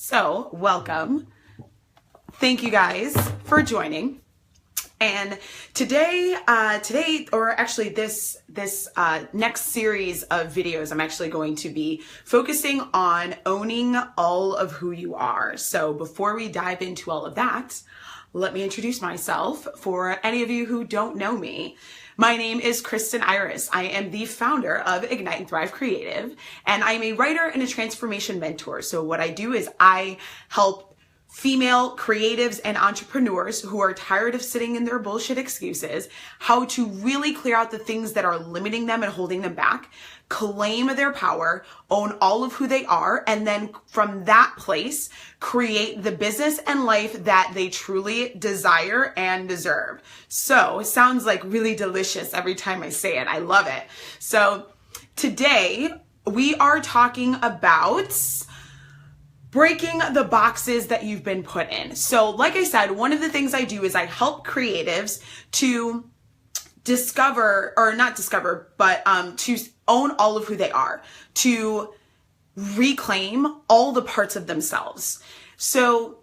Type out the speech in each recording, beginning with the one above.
So welcome. Thank you guys for joining. And today, this next series of videos, I'm actually going to be focusing on owning all of who you are. So before we dive into all of that, let me introduce myself for any of you who don't know me. My name is Kristen Iris. I am the founder of Ignite and Thrive Creative, and I'm a writer and a transformation mentor. So what I do is I help female creatives and entrepreneurs who are tired of sitting in their bullshit excuses, how to really clear out the things that are limiting them and holding them back, claim their power, own all of who they are, and then from that place, create the business and life that they truly desire and deserve. So it sounds like really delicious every time I say it. I love it. So today we are talking about breaking the boxes that you've been put in. So like I said, one of the things I do is I help creatives to discover, or not discover, but to own all of who they are, to reclaim all the parts of themselves. So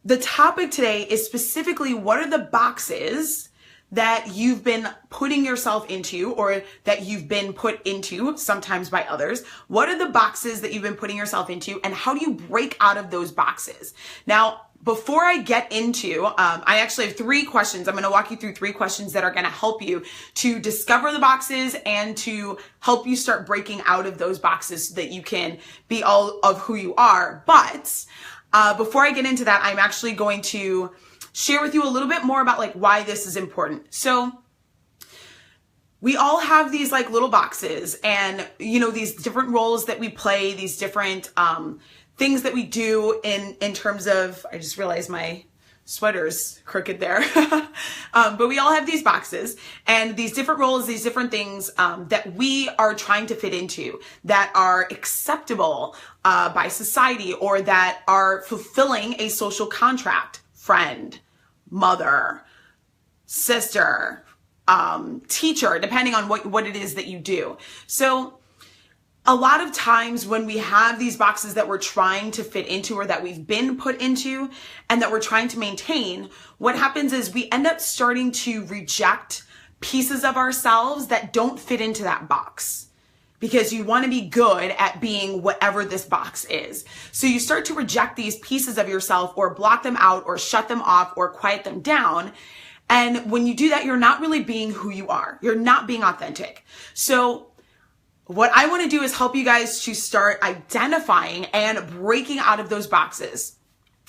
the topic today is specifically, what are the boxes that you've been putting yourself into, or that you've been put into sometimes by others? What are the boxes that you've been putting yourself into, and how do you break out of those boxes? Now, before I get into, I actually have 3 questions. I'm going to walk you through 3 questions that are going to help you to discover the boxes and to help you start breaking out of those boxes so that you can be all of who you are. But before I get into that, I'm actually going to share with you a little bit more about like why this is important. So we all have these like little boxes, and these different roles that we play, these different things that we do in terms of, I just realized my sweater's crooked there. But we all have these boxes and these different roles, these different things that we are trying to fit into, that are acceptable by society, or that are fulfilling a social contract. Friend, mother, sister, teacher, depending on what it is that you do. So a lot of times when we have these boxes that we're trying to fit into, or that we've been put into and that we're trying to maintain, what happens is we end up starting to reject pieces of ourselves that don't fit into that box, because you want to be good at being whatever this box is. So you start to reject these pieces of yourself, or block them out, or shut them off, or quiet them down. And when you do that, you're not really being who you are. You're not being authentic. So what I want to do is help you guys to start identifying and breaking out of those boxes.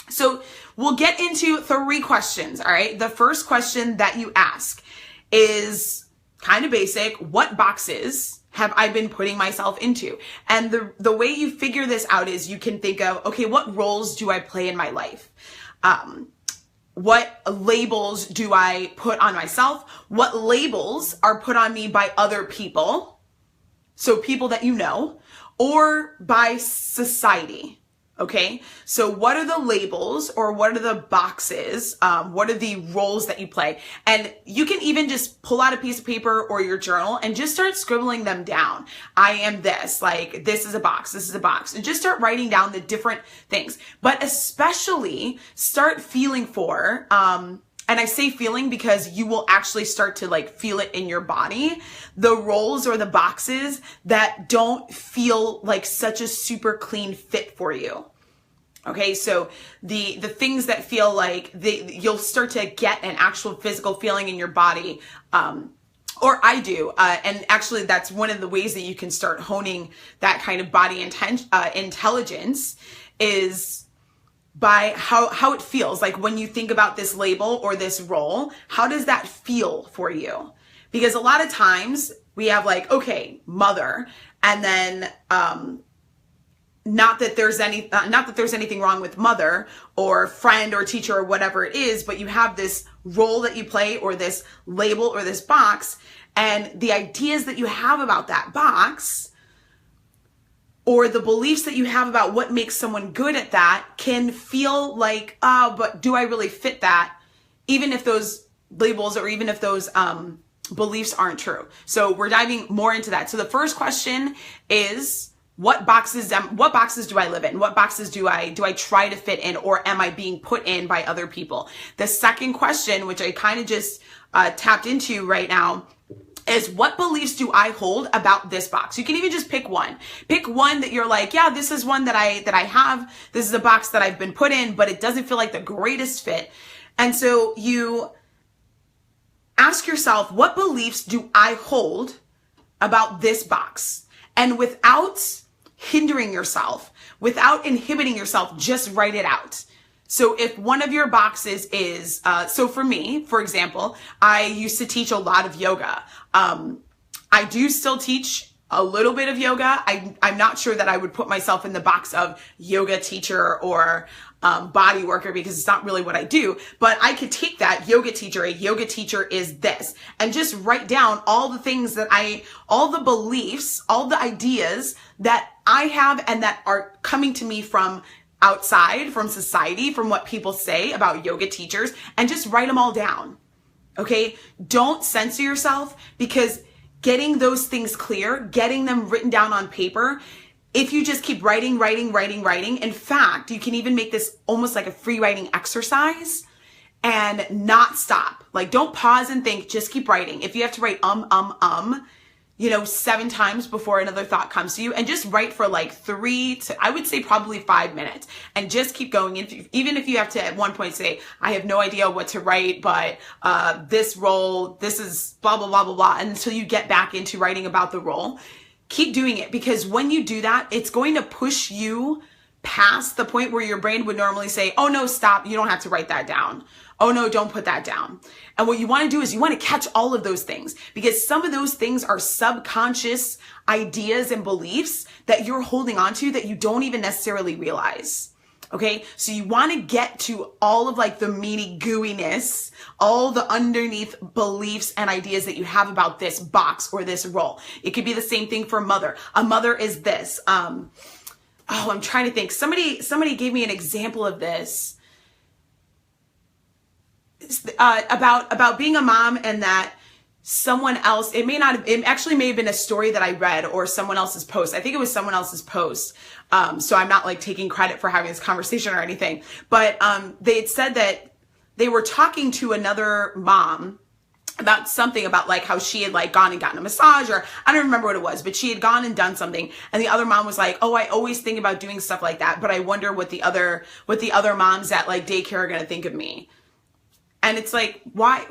So we'll get into 3 questions, all right? The first question that you ask is kind of basic. What boxes have I been putting myself into? And the way you figure this out is you can think of, okay, what roles do I play in my life? What labels do I put on myself? What labels are put on me by other people? So people that you know, or by society. Okay, so what are the labels, or what are the boxes? What are the roles that you play? And you can even just pull out a piece of paper or your journal and just start scribbling them down. I am this, like this is a box, this is a box, and just start writing down the different things. But especially start feeling for, and I say feeling because you will actually start to like feel it in your body, the roles or the boxes that don't feel like such a super clean fit for you. Okay, so the things that feel like you'll start to get an actual physical feeling in your body, or I do, and actually that's one of the ways that you can start honing that kind of body intelligence, is by how it feels. Like when you think about this label or this role, how does that feel for you? Because a lot of times we have like, okay, mother, and then not that there's anything wrong with mother or friend or teacher or whatever it is, but you have this role that you play, or this label or this box, and the ideas that you have about that box, or the beliefs that you have about what makes someone good at that, can feel like, oh, but do I really fit that? Even if those labels, or even if those beliefs aren't true. So we're diving more into that. So the first question is, what boxes do I live in? What boxes do I try to fit in, or am I being put in by other people? The second question, which I kind of just tapped into right now, is what beliefs do I hold about this box? You can even just pick one. Pick one that you're like, yeah, this is one that I have. This is a box that I've been put in, but it doesn't feel like the greatest fit. And so you ask yourself, what beliefs do I hold about this box? And without hindering yourself, without inhibiting yourself, just write it out. So if one of your boxes is, so for me, for example, I used to teach a lot of yoga. I do still teach a little bit of yoga. I'm not sure that I would put myself in the box of yoga teacher or body worker, because it's not really what I do, but I could take that yoga teacher. A yoga teacher is this, and just write down all the things that all the beliefs, all the ideas that I have and that are coming to me from outside, from society, from what people say about yoga teachers, and just write them all down. Okay? Don't censor yourself, because getting those things clear, getting them written down on paper, if you just keep writing, in fact, you can even make this almost like a free writing exercise and not stop. Like, don't pause and think, just keep writing. If you have to write 7 times before another thought comes to you, and just write for like 3 to, I would say probably 5 minutes, and just keep going. Even if you have to at one point say, I have no idea what to write, but this role, this is blah, blah, blah, blah, blah, until you get back into writing about the role. Keep doing it, because when you do that, it's going to push you past the point where your brain would normally say, oh no, stop, you don't have to write that down. Oh no, don't put that down. And what you want to do is you want to catch all of those things, because some of those things are subconscious ideas and beliefs that you're holding on to that you don't even necessarily realize. Okay, so you want to get to all of like the meaty gooiness, all the underneath beliefs and ideas that you have about this box or this role. It could be the same thing for mother. A mother is this. I'm trying to think. Somebody gave me an example of this about being a mom, and that someone else, it actually may have been a story that I read or someone else's post. I think it was someone else's post. So I'm not like taking credit for having this conversation or anything, but they had said that they were talking to another mom about something about like how she had like gone and gotten a massage, or I don't remember what it was, but she had gone and done something. And the other mom was like, oh, I always think about doing stuff like that, but I wonder what the other moms at like daycare are going to think of me. And it's like, why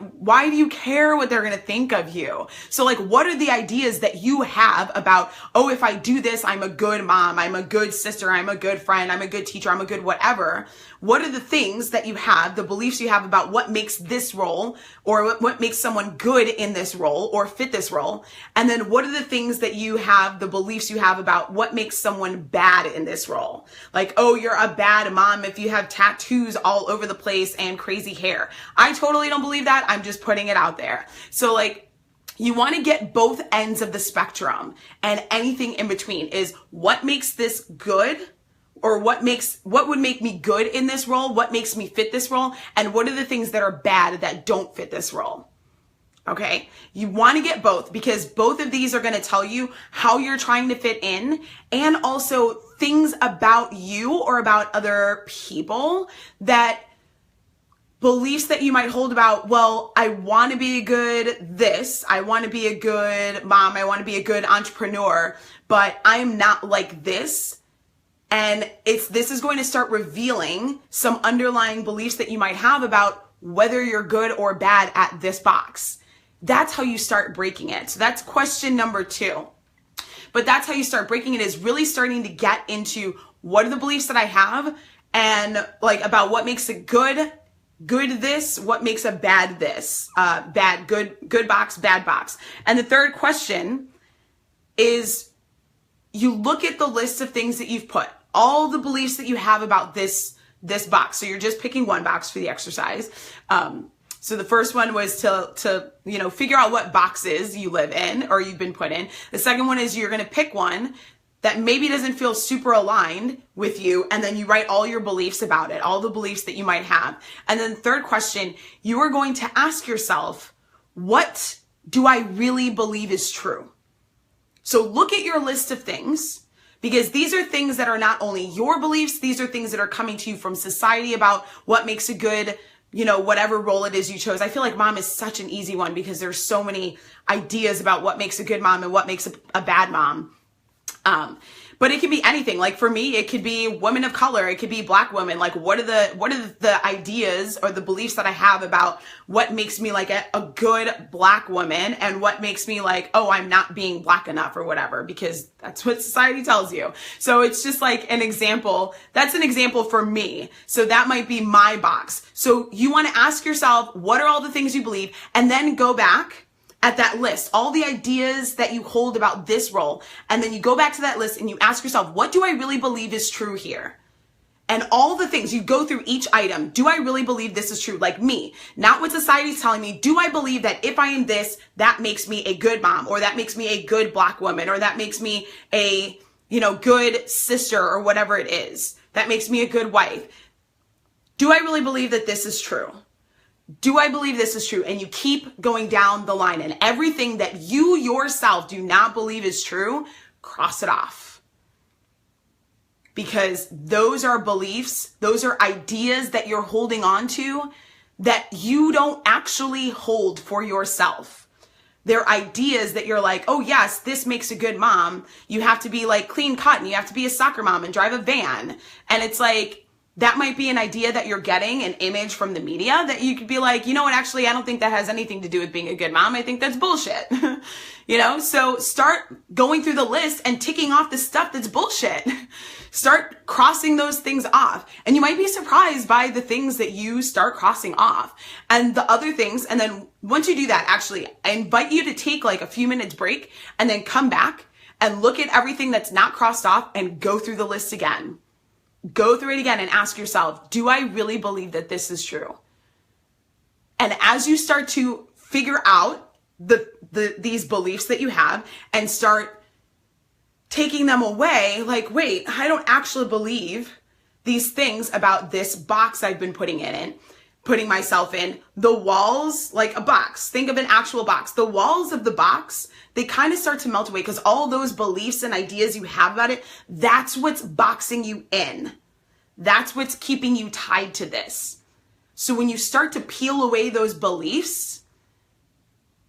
do you care what they're going to think of you? So like, what are the ideas that you have about, oh, if I do this, I'm a good mom, I'm a good sister, I'm a good friend, I'm a good teacher, I'm a good whatever. What are the things that you have, the beliefs you have about what makes this role, or what makes someone good in this role or fit this role? And then what are the things that you have, the beliefs you have about what makes someone bad in this role? Like, oh, you're a bad mom if you have tattoos all over the place and crazy hair. I totally don't believe that. I'm just putting it out there. So like, you want to get both ends of the spectrum, and anything in between is what makes this good, or what would make me good in this role, what makes me fit this role, and what are the things that are bad that don't fit this role. Okay? You want to get both, because both of these are going to tell you how you're trying to fit in, and also things about you or about other people, that beliefs that you might hold about, well, I want to be a good this, I want to be a good mom, I want to be a good entrepreneur, but I'm not like this. And this is going to start revealing some underlying beliefs that you might have about whether you're good or bad at this box. That's how you start breaking it. So that's question number 2. But that's how you start breaking it, is really starting to get into what are the beliefs that I have, and like about what makes a good this, what makes a bad this, bad, good box, bad box. And the third question is, you look at the list of things that you've put, all the beliefs that you have about this box. So you're just picking one box for the exercise. So the first one was to figure out what boxes you live in or you've been put in. The second one is you're going to pick one that maybe doesn't feel super aligned with you, and then you write all your beliefs about it, all the beliefs that you might have. And then the third question, you are going to ask yourself, what do I really believe is true? So look at your list of things, Because these are things that are not only your beliefs, these are things that are coming to you from society about what makes a good, whatever role it is you chose. I feel like mom is such an easy one because there's so many ideas about what makes a good mom and what makes a bad mom. But it can be anything. Like for me, it could be women of color. It could be Black women. Like what are the ideas or the beliefs that I have about what makes me like a good Black woman and what makes me like, oh, I'm not being Black enough or whatever, because that's what society tells you. So it's just like an example. That's an example for me. So that might be my box. So you want to ask yourself, what are all the things you believe? And then go back at that list, all the ideas that you hold about this role. And then you go back to that list and you ask yourself, what do I really believe is true here? And all the things, you go through each item. Do I really believe this is true? Like me, not what society's telling me. Do I believe that if I am this, that makes me a good mom, or that makes me a good Black woman, or that makes me a, good sister, or whatever it is, that makes me a good wife? Do I really believe that this is true? Do I believe this is true? And you keep going down the line, and everything that you yourself do not believe is true, cross it off. Because those are beliefs, those are ideas that you're holding on to that you don't actually hold for yourself. They're ideas that you're like, oh yes, this makes a good mom. You have to be like clean cut and you have to be a soccer mom and drive a van. And it's like, that might be an idea that you're getting, an image from the media that you could be like, you know what, actually, I don't think that has anything to do with being a good mom. I think that's bullshit. So start going through the list and ticking off the stuff that's bullshit. Start crossing those things off. And you might be surprised by the things that you start crossing off and the other things. And then once you do that, actually, I invite you to take like a few minutes break and then come back and look at everything that's not crossed off and go through the list again. Go through it again and ask yourself, do I really believe that this is true? And as you start to figure out these beliefs that you have and start taking them away, like, wait, I don't actually believe these things about this box I've been putting myself in. The walls, like a box, think of an actual box. The walls of the box, they kind of start to melt away because all those beliefs and ideas you have about it, that's what's boxing you in. That's what's keeping you tied to this. So when you start to peel away those beliefs,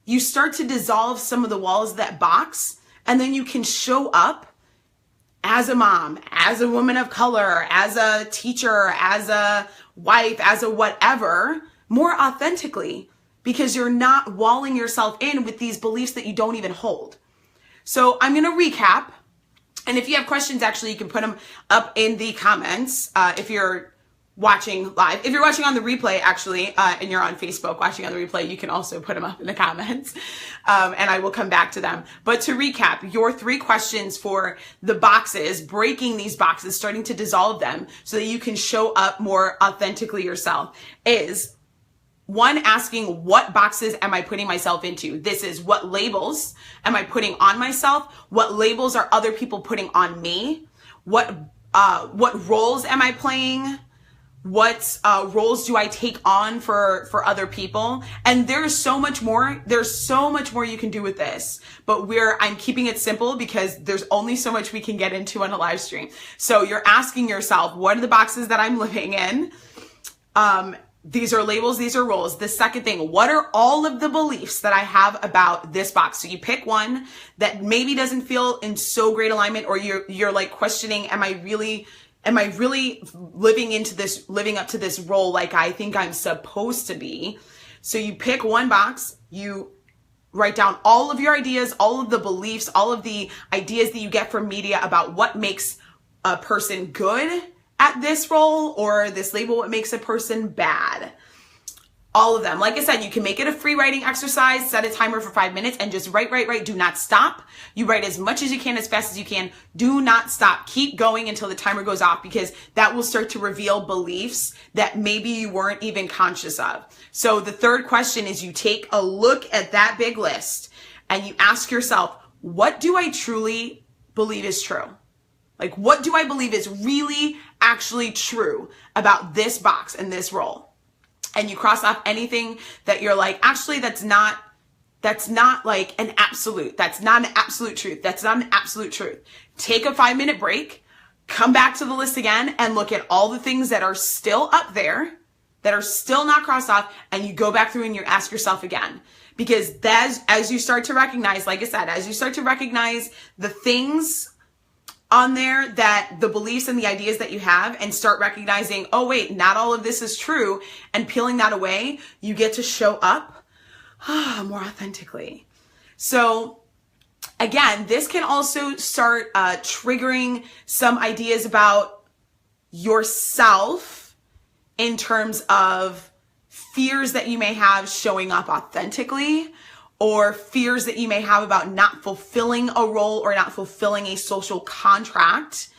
you start to dissolve some of the walls of that box, and then you can show up as a mom, as a woman of color, as a teacher, as a wife, as a whatever, more authentically, because you're not walling yourself in with these beliefs that you don't even hold. So I'm going to recap. And if you have questions, actually, you can put them up in the comments if you're watching live. If you're watching on the replay, actually, and you're on Facebook watching on the replay, you can also put them up in the comments, and I will come back to them. But to recap, your 3 questions for the boxes, breaking these boxes, starting to dissolve them so that you can show up more authentically yourself is, 1, asking what boxes am I putting myself into? This is, what labels am I putting on myself? What labels are other people putting on me? What roles am I playing? What roles do I take on for other people? And there's so much more. There's so much more you can do with this, but I'm keeping it simple because there's only so much we can get into on a live stream. So you're asking yourself, what are the boxes that I'm living in? These are labels, these are roles. The second thing, what are all of the beliefs that I have about this box? So you pick one that maybe doesn't feel in so great alignment, or you're like questioning, am I really living up to this role like I think I'm supposed to be? So you pick one box, you write down all of your ideas, all of the beliefs, all of the ideas that you get from media about what makes a person good at this role, or this label, what makes a person bad. All of them. Like I said, you can make it a free writing exercise, set a timer for 5 minutes and just write. Do not stop. You write as much as you can, as fast as you can. Do not stop. Keep going until the timer goes off, because that will start to reveal beliefs that maybe you weren't even conscious of. So the third question is, you take a look at that big list and you ask yourself, what do I truly believe is true? Like, what do I believe is really actually true about this box and this role? And you cross off anything that you're like, actually, that's not That's not like an absolute. That's not an absolute truth. That's not an absolute truth. Take a 5-minute break, come back to the list again, and look at all the things that are still up there, that are still not crossed off, and you go back through and you ask yourself again. Because as you start to recognize, like I said, as you start to recognize the things on there, that the beliefs and the ideas that you have, and start recognizing, oh wait, not all of this is true, and peeling that away, you get to show up more authentically. So again, this can also start triggering some ideas about yourself in terms of fears that you may have showing up authentically, or fears that you may have about not fulfilling a role or not fulfilling a social contract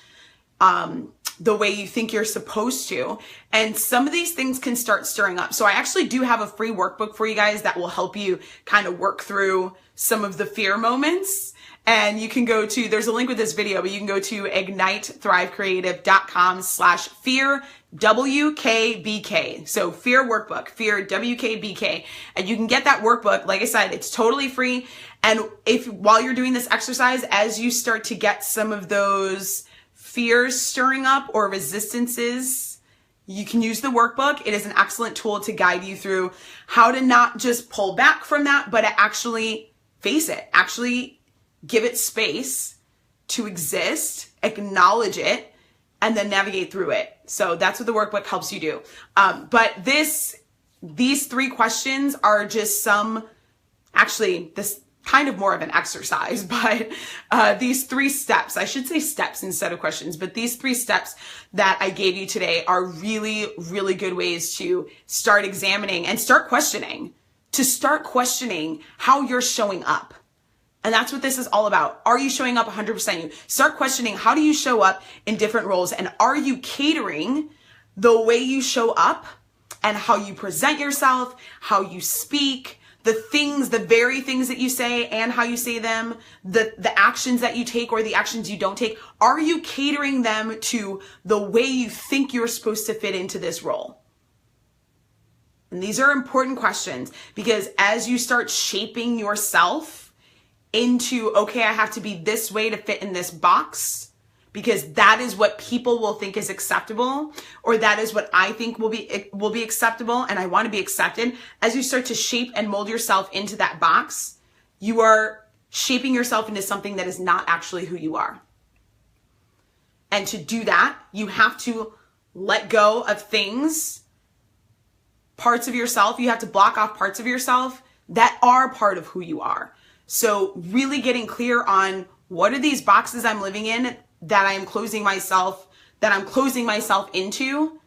the way you think you're supposed to. And some of these things can start stirring up. So I actually do have a free workbook for you guys that will help you kind of work through some of the fear moments. And you can go to, there's a link with this video, but you can go to ignitethrivecreative.com/fear WKBK. So fear workbook, fear WKBK. And you can get that workbook. Like I said, it's totally free. And if while you're doing this exercise, as you start to get some of those fears stirring up or resistances, you can use the workbook. It is an excellent tool to guide you through how to not just pull back from that, but to actually face it, actually give it space to exist, acknowledge it, and then navigate through it. So that's what the workbook helps you do. But these 3 questions are just this kind of more of an exercise, but these 3 steps, I should say steps instead of questions, but these 3 steps that I gave you today are really, really good ways to start examining and start questioning how you're showing up. And that's what this is all about. Are you showing up 100% you? Start questioning, how do you show up in different roles? And are you catering the way you show up and how you present yourself, how you speak, the very things that you say and how you say them, the actions that you take or the actions you don't take? Are you catering them to the way you think you're supposed to fit into this role? And these are important questions, because as you start shaping yourself into, okay, I have to be this way to fit in this box, because that is what people will think is acceptable, or that is what I think will be acceptable, and I want to be accepted. As you start to shape and mold yourself into that box, you are shaping yourself into something that is not actually who you are. And to do that, you have to let go of things, parts of yourself. You have to block off parts of yourself that are part of who you are. So really getting clear on, what are these boxes I'm living in that I'm closing myself into,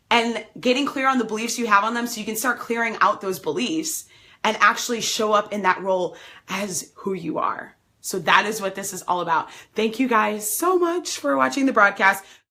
and getting clear on the beliefs you have on them, so you can start clearing out those beliefs and actually show up in that role as who you are. So that is what this is all about. Thank you guys so much for watching the broadcast.